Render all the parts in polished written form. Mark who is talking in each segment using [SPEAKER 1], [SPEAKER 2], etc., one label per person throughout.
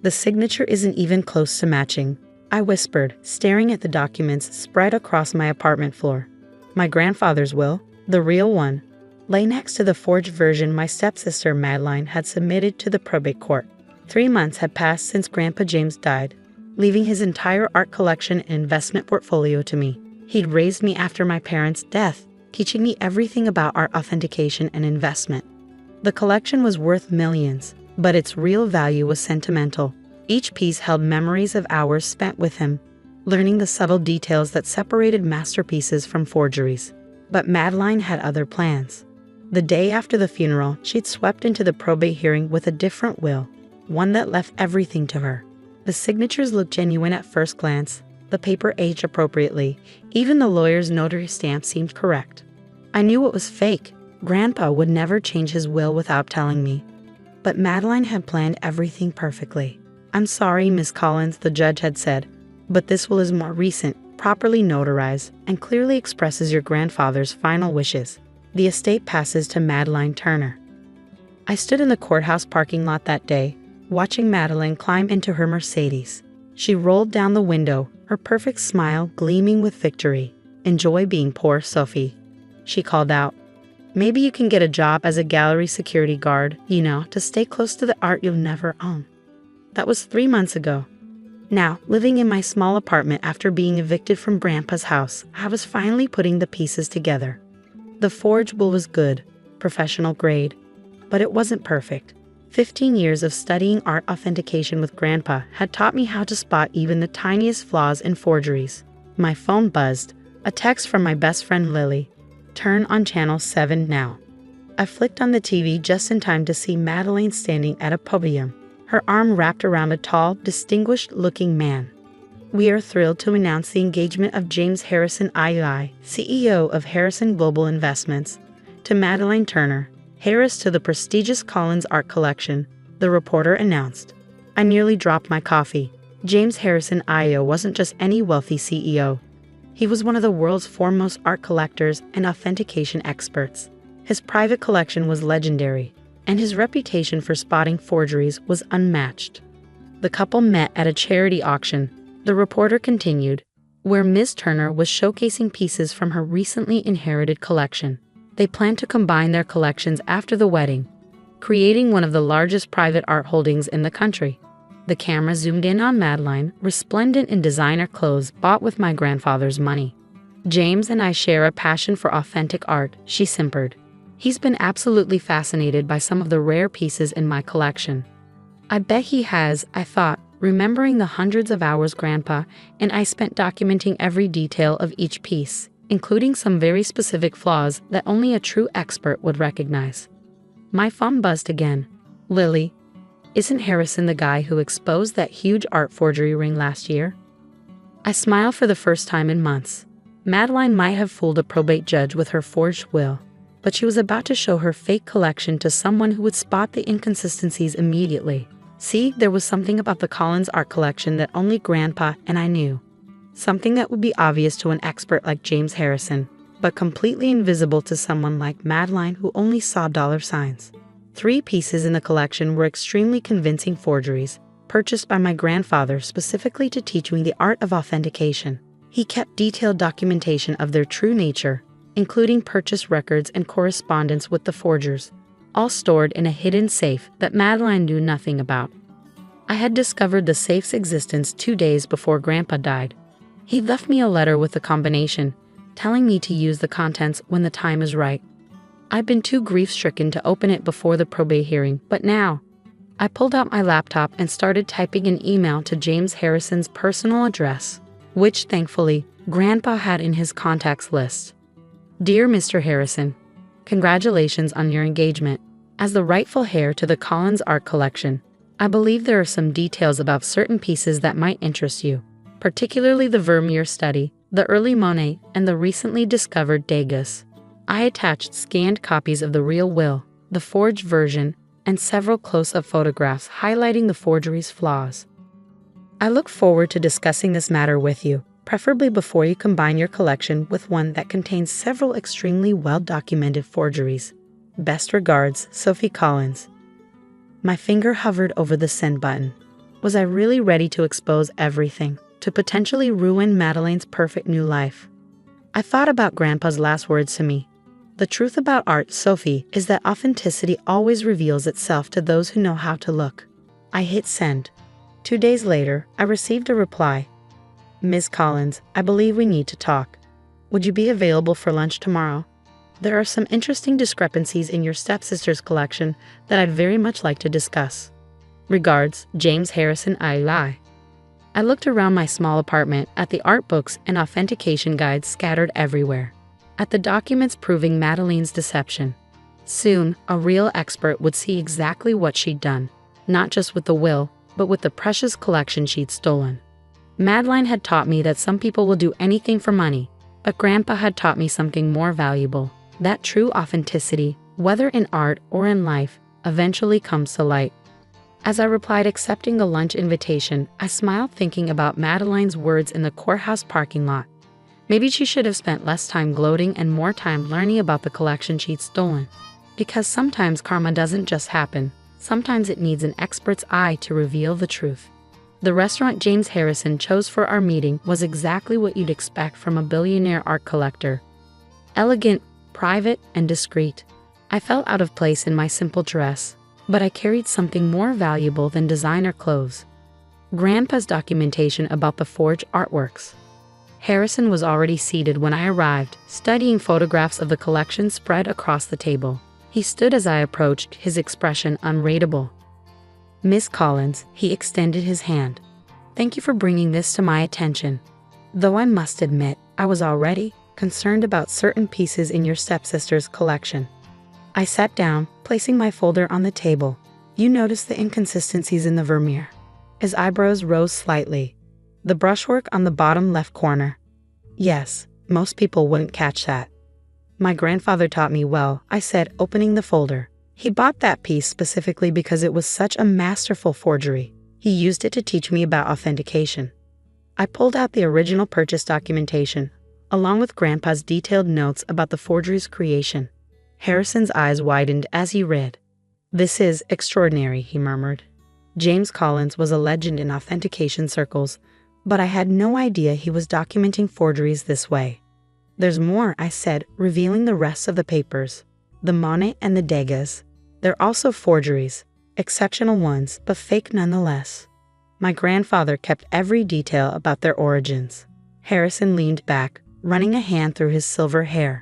[SPEAKER 1] The signature isn't even close to matching, I whispered, staring at the documents spread across my apartment floor. My grandfather's will, the real one, lay next to the forged version my stepsister Madeline had submitted to the probate court. 3 months had passed since Grandpa James died, leaving his entire art collection and investment portfolio to me. He'd raised me after my parents' death, teaching me everything about art authentication and investment. The collection was worth millions, but its real value was sentimental. Each piece held memories of hours spent with him, learning the subtle details that separated masterpieces from forgeries. But Madeline had other plans. The day after the funeral, she'd swept into the probate hearing with a different will, one that left everything to her. The signatures looked genuine at first glance, the paper aged appropriately, even the lawyer's notary stamp seemed correct. I knew it was fake. Grandpa would never change his will without telling me. But Madeline had planned everything perfectly. "I'm sorry, Miss Collins," the judge had said, "but this will is more recent, properly notarized, and clearly expresses your grandfather's final wishes. The estate passes to Madeline Turner." I stood in the courthouse parking lot that day, watching Madeline climb into her Mercedes. She rolled down the window, her perfect smile gleaming with victory. "Enjoy being poor, Sophie," she called out. "Maybe you can get a job as a gallery security guard, to stay close to the art you'll never own." That was 3 months ago. Now, living in my small apartment after being evicted from Grandpa's house, I was finally putting the pieces together. The forged will was good, professional grade, but it wasn't perfect. 15 years of studying art authentication with Grandpa had taught me how to spot even the tiniest flaws in forgeries. My phone buzzed, a text from my best friend Lily. "Turn on channel 7 now." I flicked on the TV just in time to see Madeline standing at a podium, her arm wrapped around a tall, distinguished-looking man. "We are thrilled to announce the engagement of James Harrison II, CEO of Harrison Global Investments, to Madeline Turner, heiress to the prestigious Collins Art Collection," the reporter announced. I nearly dropped my coffee. James Harrison II wasn't just any wealthy CEO. He was one of the world's foremost art collectors and authentication experts. His private collection was legendary, and his reputation for spotting forgeries was unmatched. The couple met at a charity auction, the reporter continued, where Ms. Turner was showcasing pieces from her recently inherited collection. They planned to combine their collections after the wedding, creating one of the largest private art holdings in the country. The camera zoomed in on Madeline, resplendent in designer clothes bought with my grandfather's money. "James and I share a passion for authentic art," she simpered. "He's been absolutely fascinated by some of the rare pieces in my collection." "I bet he has," I thought, remembering the hundreds of hours Grandpa and I spent documenting every detail of each piece, including some very specific flaws that only a true expert would recognize. My phone buzzed again. "Lily, isn't Harrison the guy who exposed that huge art forgery ring last year?" I smiled for the first time in months. Madeline might have fooled a probate judge with her forged will, but she was about to show her fake collection to someone who would spot the inconsistencies immediately. See, there was something about the Collins art collection that only Grandpa and I knew. Something that would be obvious to an expert like James Harrison, but completely invisible to someone like Madeline who only saw dollar signs. 3 pieces in the collection were extremely convincing forgeries, purchased by my grandfather specifically to teach me the art of authentication. He kept detailed documentation of their true nature, including purchase records and correspondence with the forgers, all stored in a hidden safe that Madeline knew nothing about. I had discovered the safe's existence 2 days before Grandpa died. He left me a letter with the combination, telling me to use the contents when the time is right. I'd been too grief-stricken to open it before the probate hearing, but now, I pulled out my laptop and started typing an email to James Harrison's personal address, which, thankfully, Grandpa had in his contacts list. "Dear Mr. Harrison, congratulations on your engagement. As the rightful heir to the Collins art collection, I believe there are some details about certain pieces that might interest you, particularly the Vermeer study, the early Monet, and the recently discovered Degas." I attached scanned copies of the real will, the forged version, and several close-up photographs highlighting the forgery's flaws. "I look forward to discussing this matter with you, preferably before you combine your collection with one that contains several extremely well-documented forgeries. Best regards, Sophie Collins." My finger hovered over the send button. Was I really ready to expose everything, to potentially ruin Madeleine's perfect new life? I thought about Grandpa's last words to me. The truth about art, Sophie, is that authenticity always reveals itself to those who know how to look. I hit send. 2 days later, I received a reply. Ms. Collins, I believe we need to talk. Would you be available for lunch tomorrow? There are some interesting discrepancies in your stepsister's collection that I'd very much like to discuss. Regards, James Harrison I. I looked around my small apartment at the art books and authentication guides scattered everywhere, at the documents proving Madeleine's deception. Soon, a real expert would see exactly what she'd done, not just with the will, but with the precious collection she'd stolen. Madeleine had taught me that some people will do anything for money, but Grandpa had taught me something more valuable, that true authenticity, whether in art or in life, eventually comes to light. As I replied accepting the lunch invitation, I smiled thinking about Madeleine's words in the courthouse parking lot. Maybe she should have spent less time gloating and more time learning about the collection she'd stolen. Because sometimes karma doesn't just happen, sometimes it needs an expert's eye to reveal the truth. The restaurant James Harrison chose for our meeting was exactly what you'd expect from a billionaire art collector. Elegant, private, and discreet. I felt out of place in my simple dress, but I carried something more valuable than designer clothes. Grandpa's documentation about the forged artworks. Harrison was already seated when I arrived, studying photographs of the collection spread across the table. He stood as I approached, his expression unreadable. Miss Collins, he extended his hand. Thank you for bringing this to my attention. Though I must admit, I was already concerned about certain pieces in your stepsister's collection. I sat down, placing my folder on the table. You noticed the inconsistencies in the vermeer. His eyebrows rose slightly. The brushwork on the bottom left corner. Yes, most people wouldn't catch that. My grandfather taught me well, I said, opening the folder. He bought that piece specifically because it was such a masterful forgery. He used it to teach me about authentication. I pulled out the original purchase documentation, along with Grandpa's detailed notes about the forgery's creation. Harrison's eyes widened as he read. This is extraordinary, he murmured. James Collins was a legend in authentication circles, but I had no idea he was documenting forgeries this way. There's more, I said, revealing the rest of the papers. The Monet and the Degas. They're also forgeries, exceptional ones, but fake nonetheless. My grandfather kept every detail about their origins. Harrison leaned back, running a hand through his silver hair.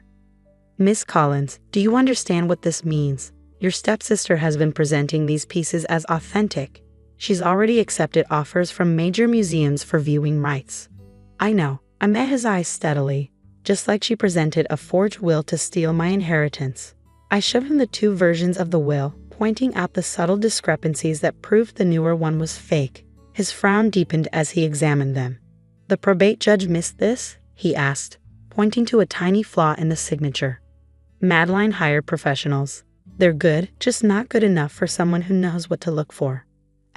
[SPEAKER 1] Miss Collins, do you understand what this means? Your stepsister has been presenting these pieces as authentic. She's already accepted offers from major museums for viewing rights. I know. I met his eyes steadily, just like she presented a forged will to steal my inheritance. I showed him the 2 versions of the will, pointing out the subtle discrepancies that proved the newer one was fake. His frown deepened as he examined them. The probate judge missed this? He asked, pointing to a tiny flaw in the signature. Madeleine hired professionals. They're good, just not good enough for someone who knows what to look for.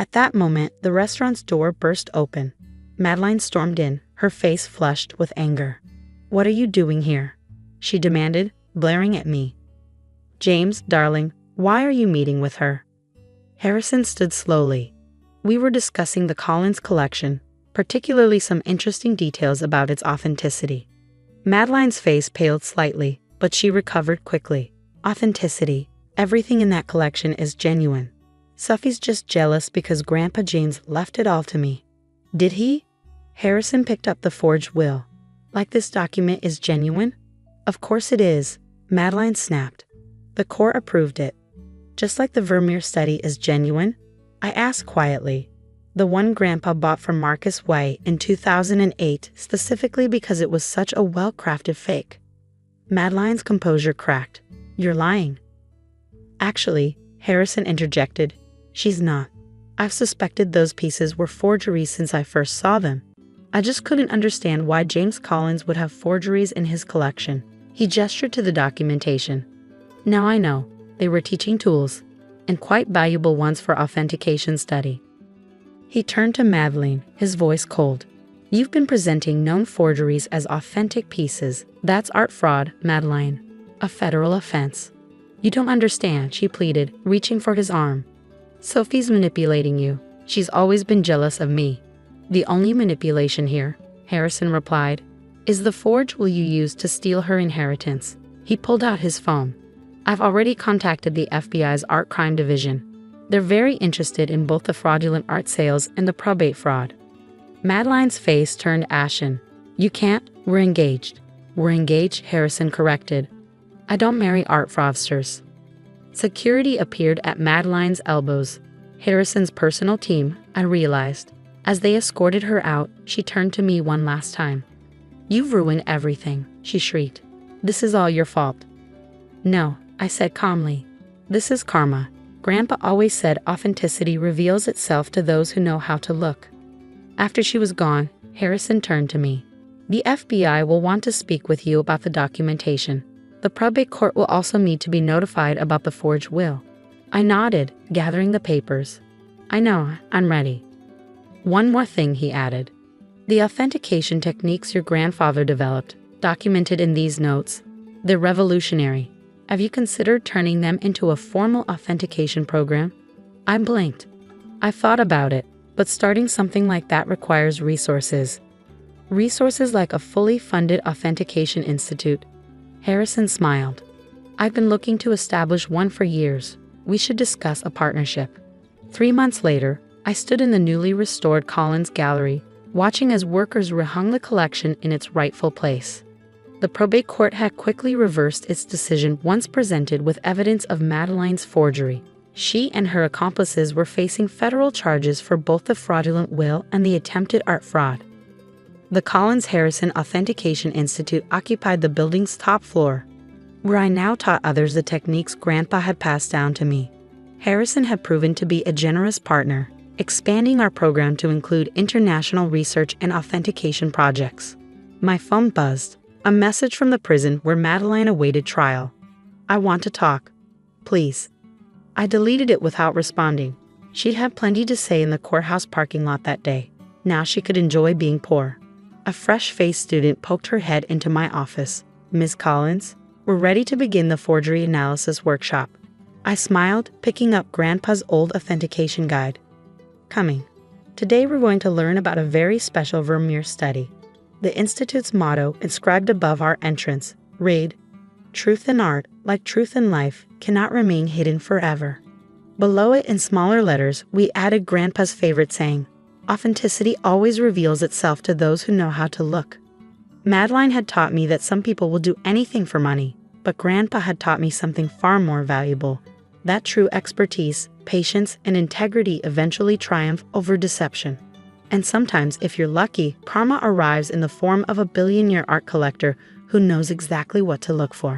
[SPEAKER 1] At that moment, the restaurant's door burst open. Madeleine stormed in, her face flushed with anger. What are you doing here? She demanded, glaring at me. James, darling, why are you meeting with her? Harrison stood slowly. We were discussing the Collins collection, particularly some interesting details about its authenticity. Madeleine's face paled slightly, but she recovered quickly. Authenticity. Everything in that collection is genuine. Sophie's just jealous because Grandpa James left it all to me. Did he? Harrison picked up the forged will. Like this document is genuine? Of course it is, Madeleine snapped. The court approved it. Just like the Vermeer study is genuine? I asked quietly. The one Grandpa bought from Marcus White in 2008 specifically because it was such a well-crafted fake. Madeleine's composure cracked. You're lying. Actually, Harrison interjected, she's not. I've suspected those pieces were forgeries since I first saw them. I just couldn't understand why James Collins would have forgeries in his collection. He gestured to the documentation. Now I know, they were teaching tools, and quite valuable ones for authentication study. He turned to Madeleine, his voice cold. You've been presenting known forgeries as authentic pieces. That's art fraud, Madeleine. A federal offense. You don't understand, she pleaded, reaching for his arm. Sophie's manipulating you. She's always been jealous of me. The only manipulation here, Harrison replied, is the forge will you use to steal her inheritance. He pulled out his phone. I've already contacted the FBI's art crime division. They're very interested in both the fraudulent art sales and the probate fraud. Madeline's face turned ashen. You can't, we're engaged. We're engaged, Harrison corrected. I don't marry art fraudsters. Security appeared at Madeline's elbows. Harrison's personal team, I realized. As they escorted her out, she turned to me one last time. You've ruined everything, she shrieked. This is all your fault. No, I said calmly. This is karma. Grandpa always said authenticity reveals itself to those who know how to look. After she was gone, Harrison turned to me. The FBI will want to speak with you about the documentation. The probate court will also need to be notified about the forged will. I nodded, gathering the papers. I know, I'm ready. One more thing, he added. The authentication techniques your grandfather developed, documented in these notes. They're revolutionary. Have you considered turning them into a formal authentication program? I blinked. I thought about it, but starting something like that requires resources. Resources like a fully funded authentication institute. Harrison smiled. I've been looking to establish one for years. We should discuss a partnership. 3 months later, I stood in the newly restored Collins Gallery, watching as workers rehung the collection in its rightful place. The probate court had quickly reversed its decision once presented with evidence of Madeline's forgery. She and her accomplices were facing federal charges for both the fraudulent will and the attempted art fraud. The Collins Harrison Authentication Institute occupied the building's top floor, where I now taught others the techniques Grandpa had passed down to me. Harrison had proven to be a generous partner, expanding our program to include international research and authentication projects. My phone buzzed, a message from the prison where Madeline awaited trial. I want to talk. Please. I deleted it without responding. She'd had plenty to say in the courthouse parking lot that day. Now she could enjoy being poor. A fresh-faced student poked her head into my office. Ms. Collins, we're ready to begin the forgery analysis workshop. I smiled, picking up Grandpa's old authentication guide. Coming. Today we're going to learn about a very special Vermeer study. The Institute's motto, inscribed above our entrance, read, "Truth in art, like truth in life, cannot remain hidden forever." Below it in smaller letters, we added Grandpa's favorite saying, "Authenticity always reveals itself to those who know how to look." Madeline had taught me that some people will do anything for money, but Grandpa had taught me something far more valuable, that true expertise, patience, and integrity eventually triumph over deception. And sometimes, if you're lucky, karma arrives in the form of a billionaire art collector who knows exactly what to look for.